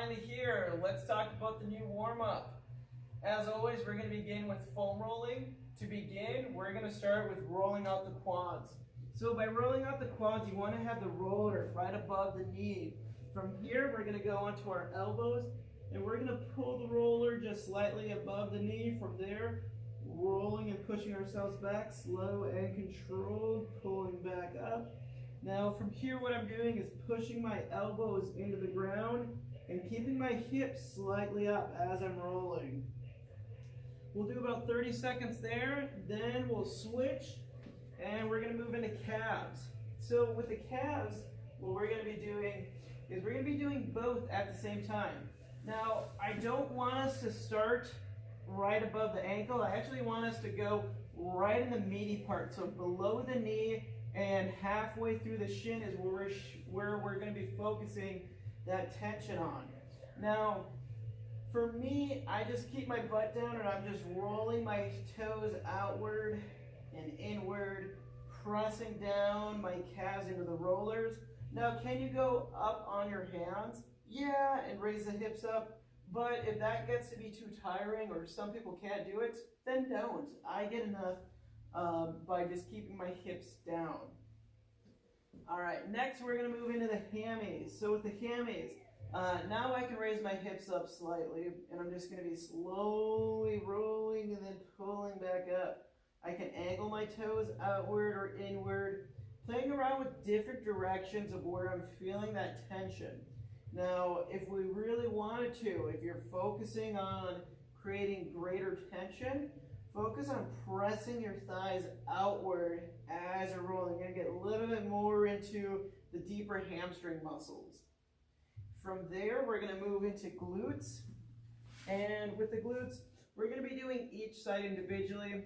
finally here. Let's talk about the new warm-up. As always, we're going to begin with foam rolling. To begin, we're going to start with rolling out the quads. So by rolling out the quads, you want to have the roller right above the knee. From here, we're going to go onto our elbows, and we're going to pull the roller just slightly above the knee. From there, rolling and pushing ourselves back, slow and controlled, pulling back up. Now from here, what I'm doing is pushing my elbows into the ground and keeping my hips slightly up as I'm rolling. We'll do about 30 seconds there, then we'll switch and we're going to move into calves. So with the calves, what we're going to be doing is we're going to be doing both at the same time. Now, I don't want us to start right above the ankle. I actually want us to go right in the meaty part, so below the knee and halfway through the shin is where we're going to be focusing that tension on. Now, for me, I just keep my butt down and I'm just rolling my toes outward and inward, pressing down my calves into the rollers. Now, can you go up on your hands? Yeah, and raise the hips up. But if that gets to be too tiring or some people can't do it, then don't. I get enough by just keeping my hips down. All right, next we're going to move into the hammies. So with the hammies, now I can raise my hips up slightly, and I'm just going to be slowly rolling and then pulling back up. I can angle my toes outward or inward, playing around with different directions of where I'm feeling that tension. Now, if we really wanted to, if you're focusing on creating greater tension, focus on pressing your thighs outward as you're rolling. You're going to get a little bit more into the deeper hamstring muscles. From there, we're going to move into glutes. And with the glutes, we're going to be doing each side individually.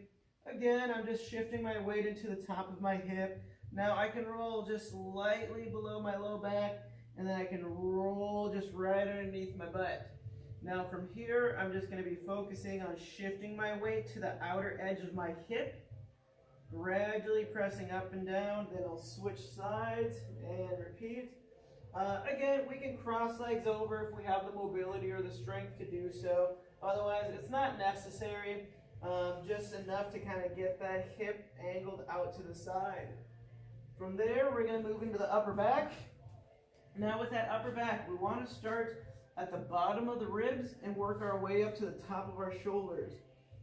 Again, I'm just shifting my weight into the top of my hip. Now I can roll just slightly below my low back, and then I can roll just right underneath my butt. Now from here, I'm just going to be focusing on shifting my weight to the outer edge of my hip, gradually pressing up and down, then I'll switch sides and repeat. Again, we can cross legs over if we have the mobility or the strength to do so. Otherwise, it's not necessary, just enough to kind of get that hip angled out to the side. From there, we're going to move into the upper back. Now with that upper back, we want to start at the bottom of the ribs and work our way up to the top of our shoulders.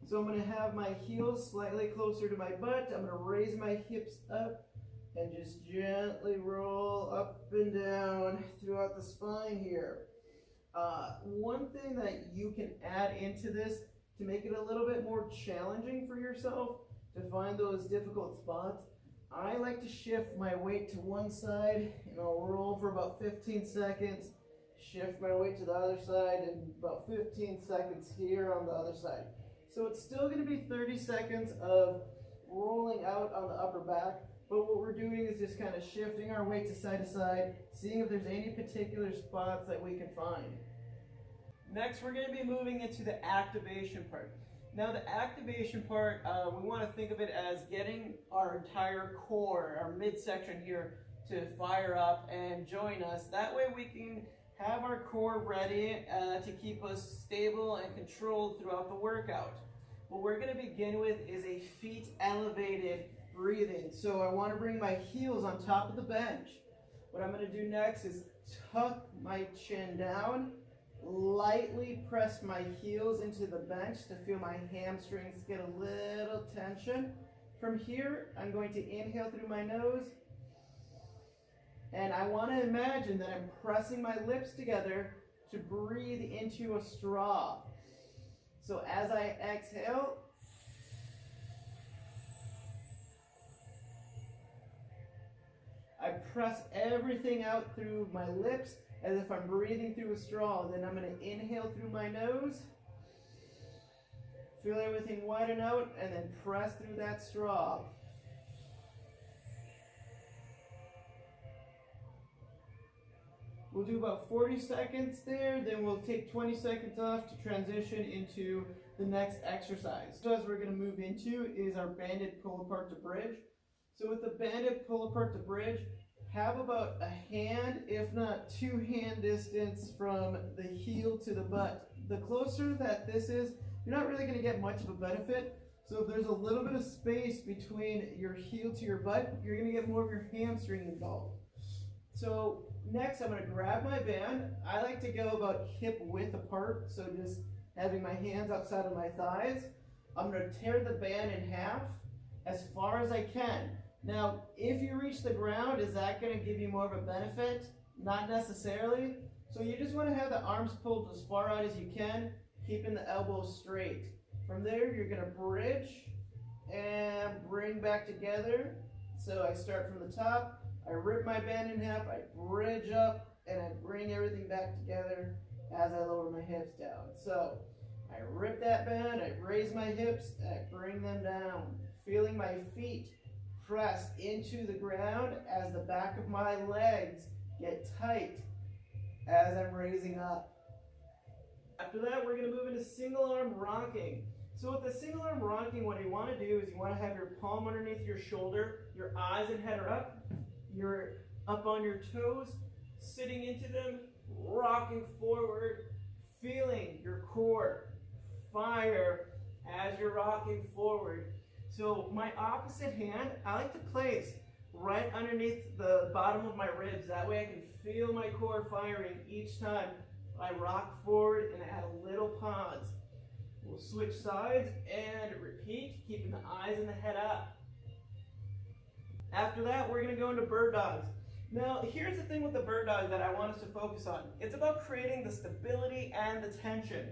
So I'm going to have my heels slightly closer to my butt. I'm going to raise my hips up and just gently roll up and down throughout the spine here. One thing that you can add into this to make it a little bit more challenging for yourself to find those difficult spots, I like to shift my weight to one side and I'll roll for about 15 seconds, shift my weight to the other side, and about 15 seconds here on the other side. So it's still going to be 30 seconds of rolling out on the upper back, but what we're doing is just kind of shifting our weight to side, seeing if there's any particular spots that we can find. Next, we're going to be moving into the activation part. Now the activation part, we want to think of it as getting our entire core, our midsection here, to fire up and join us. That way we can have our core ready to keep us stable and controlled throughout the workout. What we're going to begin with is a feet elevated breathing. So I want to bring my heels on top of the bench. What I'm going to do next is tuck my chin down, lightly press my heels into the bench to feel my hamstrings get a little tension. From here, I'm going to inhale through my nose, and I want to imagine that I'm pressing my lips together to breathe into a straw. So as I exhale, I press everything out through my lips as if I'm breathing through a straw. Then I'm going to inhale through my nose, feel everything widen out, and then press through that straw. We'll do about 40 seconds there, then we'll take 20 seconds off to transition into the next exercise. So as we're going to move into is our banded pull apart to bridge. So with the banded pull apart to bridge, have about a hand, if not 2 hand distance from the heel to the butt. The closer that this is, you're not really going to get much of a benefit. So if there's a little bit of space between your heel to your butt, you're going to get more of your hamstring involved. So next I'm going to grab my band. I like to go about hip width apart, so just having my hands outside of my thighs. I'm going to tear the band in half as far as I can. Now, if you reach the ground, is that going to give you more of a benefit? Not necessarily. So you just want to have the arms pulled as far out as you can, keeping the elbows straight. From there, you're going to bridge and bring back together. So I start from the top, I rip my band in half, I bridge up, and I bring everything back together as I lower my hips down. So I rip that band, I raise my hips, and I bring them down, feeling my feet press into the ground as the back of my legs get tight as I'm raising up. After that, we're going to move into single arm rocking. So with the single arm rocking, what you want to do is you want to have your palm underneath your shoulder, your eyes and head are up, you're up on your toes, sitting into them, rocking forward, feeling your core fire as you're rocking forward. So my opposite hand, I like to place right underneath the bottom of my ribs. That way I can feel my core firing each time I rock forward and add a little pause. We'll switch sides and repeat, keeping the eyes and the head up. After that, we're going to go into bird dogs. Now, here's the thing with the bird dog that I want us to focus on. It's about creating the stability and the tension.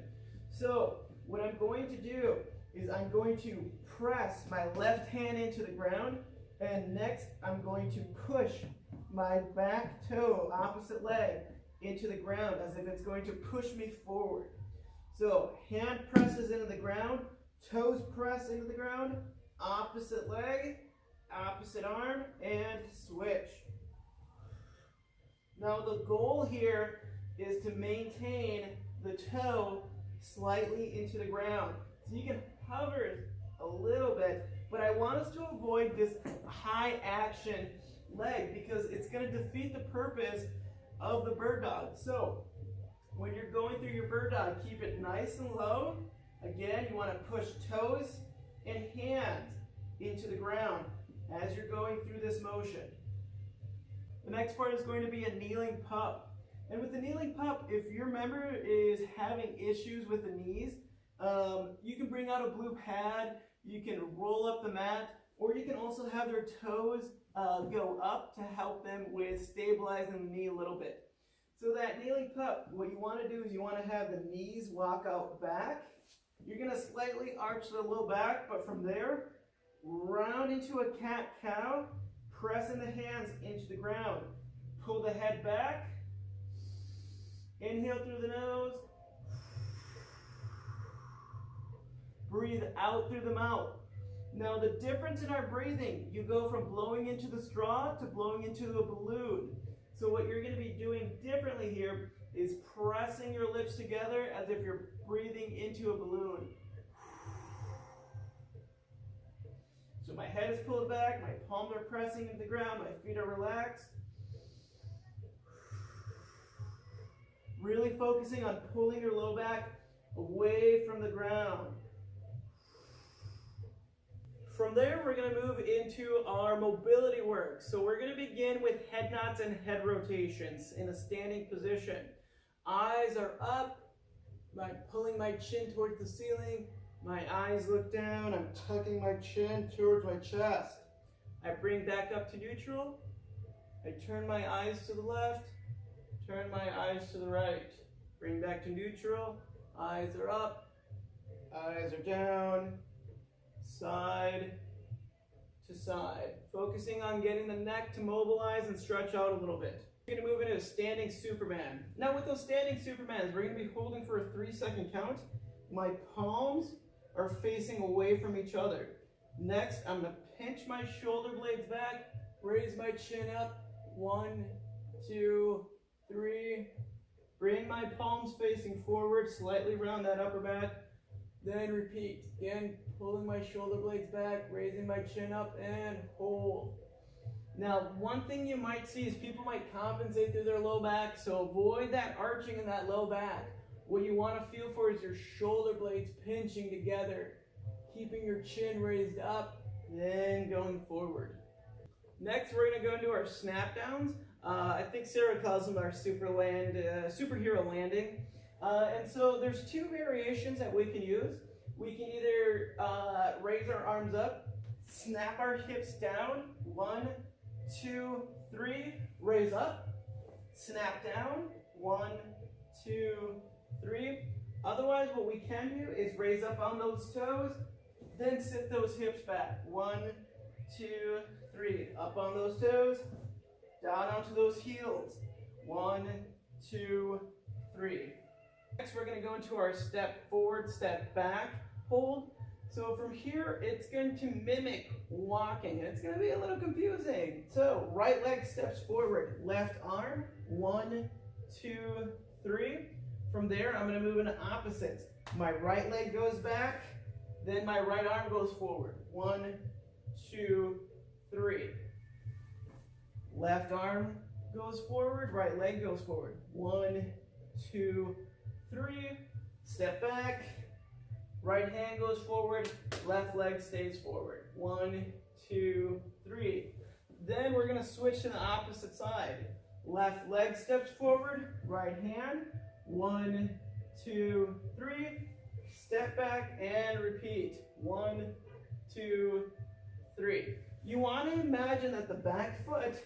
So what I'm going to do is I'm going to press my left hand into the ground, and next I'm going to push my back toe, opposite leg, into the ground as if it's going to push me forward. So hand presses into the ground, toes press into the ground, opposite leg, opposite arm, and switch. Now the goal here is to maintain the toe slightly into the ground. So you can hover a little bit, but I want us to avoid this high action leg because it's going to defeat the purpose of the bird dog. So when you're going through your bird dog, keep it nice and low. Again, you want to push toes and hands into the ground as you're going through this motion. The next part is going to be a kneeling pup. And with the kneeling pup, if your member is having issues with the knees, you can bring out a blue pad, you can roll up the mat, or you can also have their toes go up to help them with stabilizing the knee a little bit. So that kneeling pup, what you want to do is you want to have the knees walk out back. You're going to slightly arch the low back, but from there, round into a cat-cow, pressing the hands into the ground. Pull the head back, inhale through the nose, breathe out through the mouth. Now the difference in our breathing, you go from blowing into the straw to blowing into a balloon. So what you're going to be doing differently here is pressing your lips together as if you're breathing into a balloon. So my head is pulled back, my palms are pressing into the ground, my feet are relaxed. Really focusing on pulling your low back away from the ground. From there, we're going to move into our mobility work. So we're going to begin with head nods and head rotations in a standing position. Eyes are up, I'm pulling my chin towards the ceiling. My eyes look down, I'm tucking my chin towards my chest. I bring back up to neutral. I turn my eyes to the left, turn my eyes to the right. Bring back to neutral, eyes are up, eyes are down, side to side. Focusing on getting the neck to mobilize and stretch out a little bit. We're going to move into a standing Superman. Now with those standing Supermans, we're going to be holding for a 3-second count. My palms are facing away from each other. Next, I'm going to pinch my shoulder blades back, raise my chin up. 1, 2, 3. Bring my palms facing forward, slightly round that upper back. Then repeat. Again, pulling my shoulder blades back, raising my chin up, and hold. Now, one thing you might see is people might compensate through their low back, so avoid that arching in that low back. What you want to feel for is your shoulder blades pinching together, keeping your chin raised up, then going forward. Next, we're going to go into our Snapdowns. I think Sarah calls them our superhero landing. And so there's two variations that we can use. We can either raise our arms up, snap our hips down, 1, 2, 3, raise up, snap down, 1, 2, 3. Otherwise, what we can do is raise up on those toes, then sit those hips back, 1, 2, 3. Up on those toes, down onto those heels, 1, 2, 3. Next, we're going to go into our step forward, step back hold. So from here, it's going to mimic walking, and it's going to be a little confusing. So right leg steps forward, left arm, 1, 2, 3. From there, I'm going to move into opposites. My right leg goes back, then my right arm goes forward, 1, 2, 3. Left arm goes forward, right leg goes forward, 1, 2, 3. Step back. Right hand goes forward, left leg stays forward. 1, 2, 3. Then we're going to switch to the opposite side. Left leg steps forward, right hand. 1, 2, 3. Step back and repeat. 1, 2, 3. You want to imagine that the back foot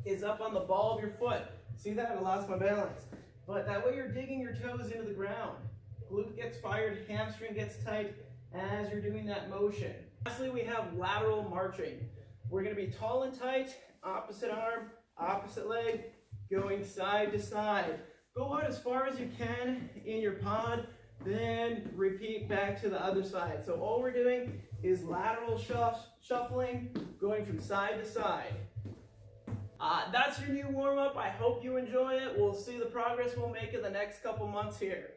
is up on the ball of your foot. See that? I lost my balance. But that way you're digging your toes into the ground. Glute gets fired, hamstring gets tight as you're doing that motion. Lastly, we have lateral marching. We're going to be tall and tight, opposite arm, opposite leg, going side to side. Go out as far as you can in your pod, then repeat back to the other side. So all we're doing is lateral shuffling, going from side to side. That's your new warm-up. I hope you enjoy it. We'll see the progress we'll make in the next couple months here.